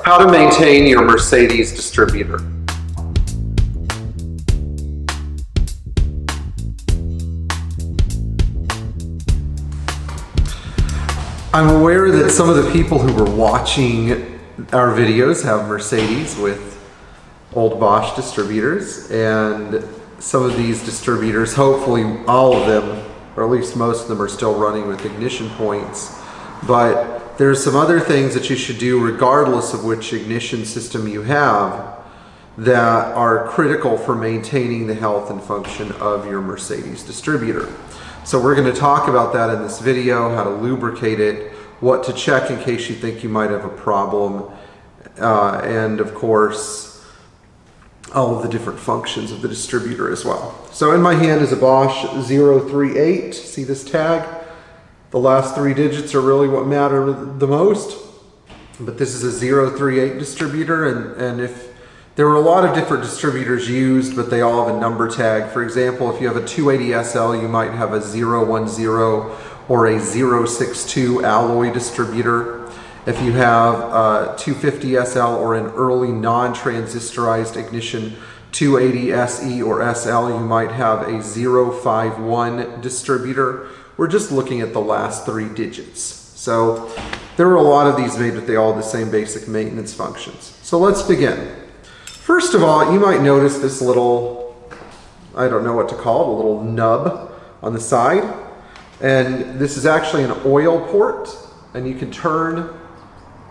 How to maintain your Mercedes distributor. I'm aware that some of the people who were watching our videos have Mercedes with old Bosch distributors, and some of these distributors, hopefully all of them, or at least most of them, are still running with ignition points. But there's some other things that you should do regardless of which ignition system you have that are critical for maintaining the health and function of your Mercedes distributor. So we're going to talk about that in this video, how to lubricate it, what to check in case you think you might have a problem, and of course all of the different functions of the distributor as well. So in my hand is a Bosch 038. See this tag? The last three digits are really what matter the most, but this is a 038 distributor, and if there were a lot of different distributors used, but they all have a number tag. For example, if you have a 280 SL, you might have a 010 or a 062 alloy distributor. If you have a 250 SL or an early non-transistorized ignition 280 SE or SL, you might have a 051 distributor. We're just looking at the last three digits. So there are a lot of these made, but they all have the same basic maintenance functions. So let's begin. First of all, you might notice this little, I don't know what to call it, a little nub on the side. And this is actually an oil port, and you can turn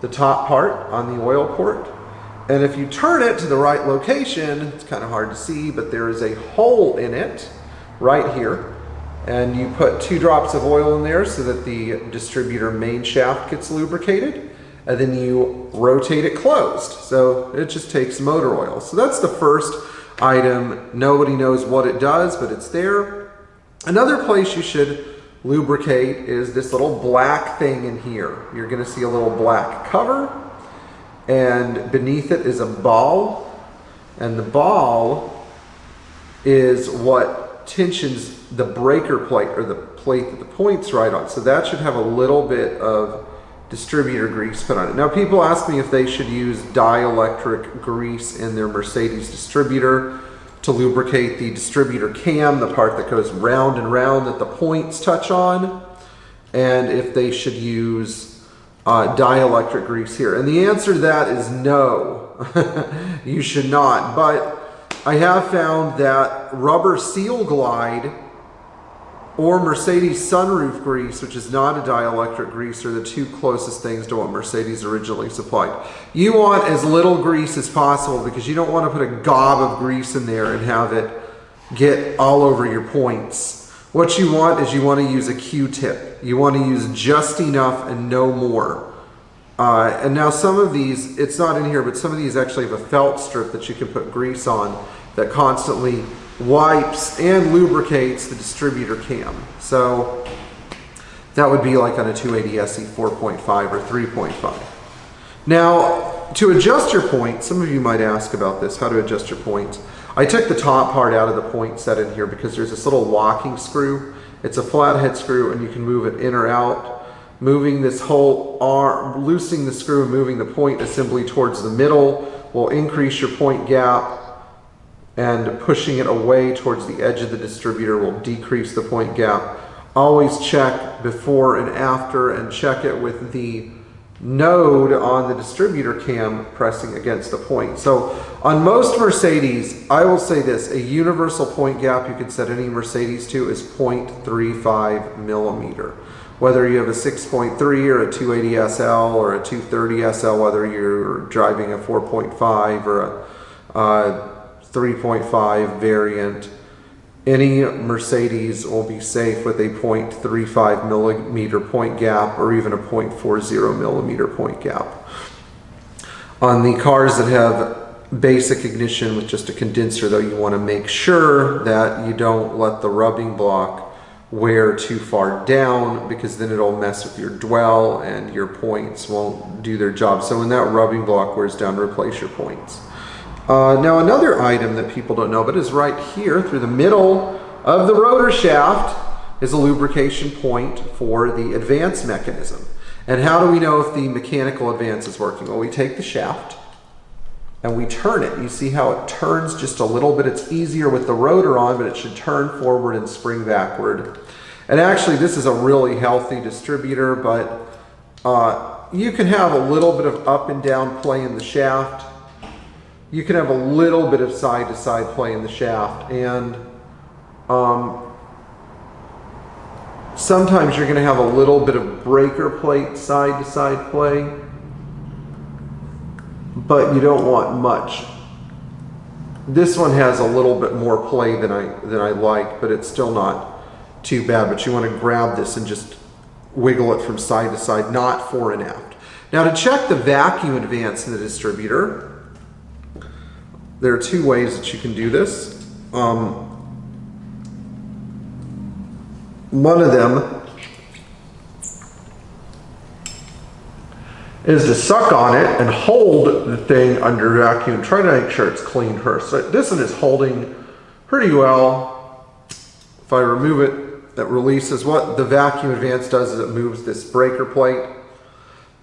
the top part on the oil port. And if you turn it to the right location, it's kind of hard to see, but there is a hole in it right here. And you put 2 drops of oil in there so that the distributor main shaft gets lubricated, and then you rotate it closed. So it just takes motor oil. So that's the first item. Nobody knows what it does, but it's there. Another place you should lubricate is this little black thing in here. You're going to see a little black cover, and beneath it is a ball, and the ball is what tensions the breaker plate, or the plate that the point's right on. So that should have a little bit of distributor grease put on it. Now people ask me if they should use dielectric grease in their Mercedes distributor to lubricate the distributor cam, the part that goes round and round that the points touch on, and if they should use dielectric grease here. And the answer to that is no, you should not. But I have found that rubber seal glide or Mercedes sunroof grease, which is not a dielectric grease, are the two closest things to what Mercedes originally supplied. You want as little grease as possible because you don't want to put a gob of grease in there and have it get all over your points. What you want is you want to use a Q-tip. You want to use just enough and no more. And now some of these, it's not in here, but some of these actually have a felt strip that you can put grease on that constantly wipes and lubricates the distributor cam. So that would be like on a 280 SE 4.5 or 3.5. Now, to adjust your point, some of you might ask about this, how to adjust your points. I took the top part out of the point set in here because there's this little locking screw. It's a flathead screw, and you can move it in or out. Moving this whole arm, loosening the screw and moving the point assembly towards the middle will increase your point gap, and pushing it away towards the edge of the distributor will decrease the point gap. Always check before and after, and check it with the node on the distributor cam pressing against the point. So on most Mercedes, I will say this, a universal point gap you can set any Mercedes to is 0.35 millimeter. Whether you have a 6.3 or a 280 SL or a 230 SL, whether you're driving a 4.5 or a 3.5 variant, any Mercedes will be safe with a 0.35 millimeter point gap or even a 0.40 millimeter point gap. On the cars that have basic ignition with just a condenser, though, you want to make sure that you don't let the rubbing block wear too far down, because then it'll mess with your dwell and your points won't do their job. So when that rubbing block wears down, replace your points. Now another item that people don't know, but is right here through the middle of the rotor shaft, is a lubrication point for the advance mechanism. And how do we know if the mechanical advance is working? Well, we take the shaft and we turn it. You see how it turns just a little bit. It's easier with the rotor on, but it should turn forward and spring backward. And actually, this is a really healthy distributor, but you can have a little bit of up and down play in the shaft. You can have a little bit of side to side play in the shaft. And sometimes you're going to have a little bit of breaker plate side to side play, but you don't want much. This one has a little bit more play than I like, but it's still not too bad. But you want to grab this and just wiggle it from side to side, not fore and aft. Now, to check the vacuum advance in the distributor, there are two ways that you can do this. One of them is to suck on it and hold the thing under vacuum. Try to make sure it's clean first. So this one is holding pretty well. If I remove it, that releases. What the vacuum advance does is it moves this breaker plate.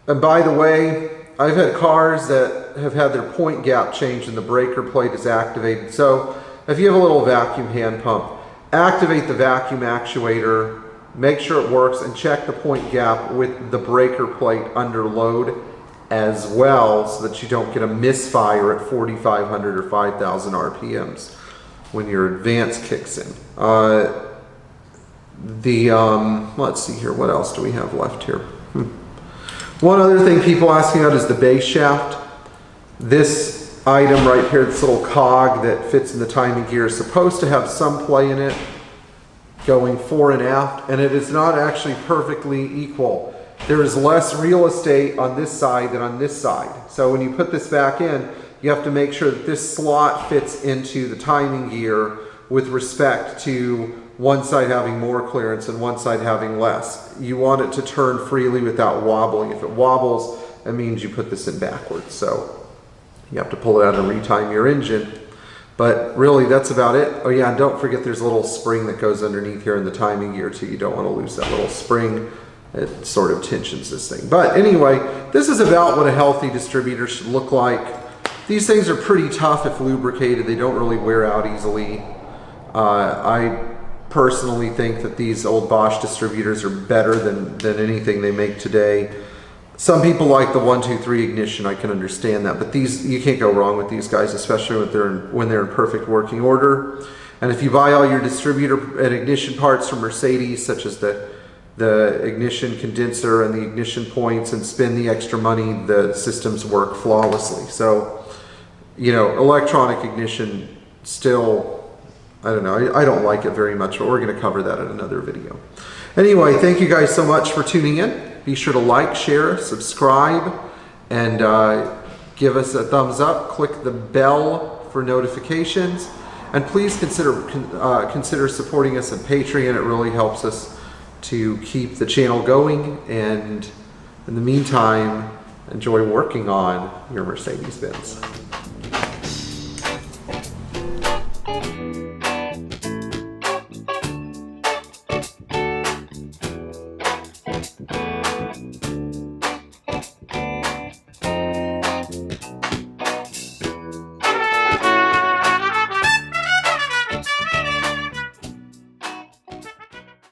And by the way, I've had cars that have had their point gap changed and the breaker plate is activated. So if you have a little vacuum hand pump, activate the vacuum actuator, make sure it works, and check the point gap with the breaker plate under load as well, so that you don't get a misfire at 4,500 or 5,000 RPMs when your advance kicks in. Let's see here, what else do we have left here? One other thing people ask me about is the base shaft. This item right here, this little cog that fits in the timing gear, is supposed to have some play in it going fore and aft, and it is not actually perfectly equal. There is less real estate on this side than on this side. So when you put this back in, you have to make sure that this slot fits into the timing gear with respect to one side having more clearance and one side having less. You want it to turn freely without wobbling. If it wobbles, it means you put this in backwards. So you have to pull it out and retime your engine. But really, that's about it. Oh yeah, and don't forget there's a little spring that goes underneath here in the timing gear too. You don't want to lose that little spring. It sort of tensions this thing. But anyway, this is about what a healthy distributor should look like. These things are pretty tough if lubricated. They don't really wear out easily. I personally think that these old Bosch distributors are better than anything they make today. Some people like the 1-2-3 ignition. I can understand that, but these, you can't go wrong with these guys, especially when they're in perfect working order. And if you buy all your distributor and ignition parts from Mercedes, such as the ignition condenser and the ignition points, and spend the extra money, the systems work flawlessly. So, you know, electronic ignition still, I don't know, I don't like it very much, but we're going to cover that in another video. Anyway, thank you guys so much for tuning in. Be sure to like, share, subscribe, and give us a thumbs up. Click the bell for notifications. And please consider supporting us on Patreon. It really helps us to keep the channel going. And in the meantime, enjoy working on your Mercedes Benz.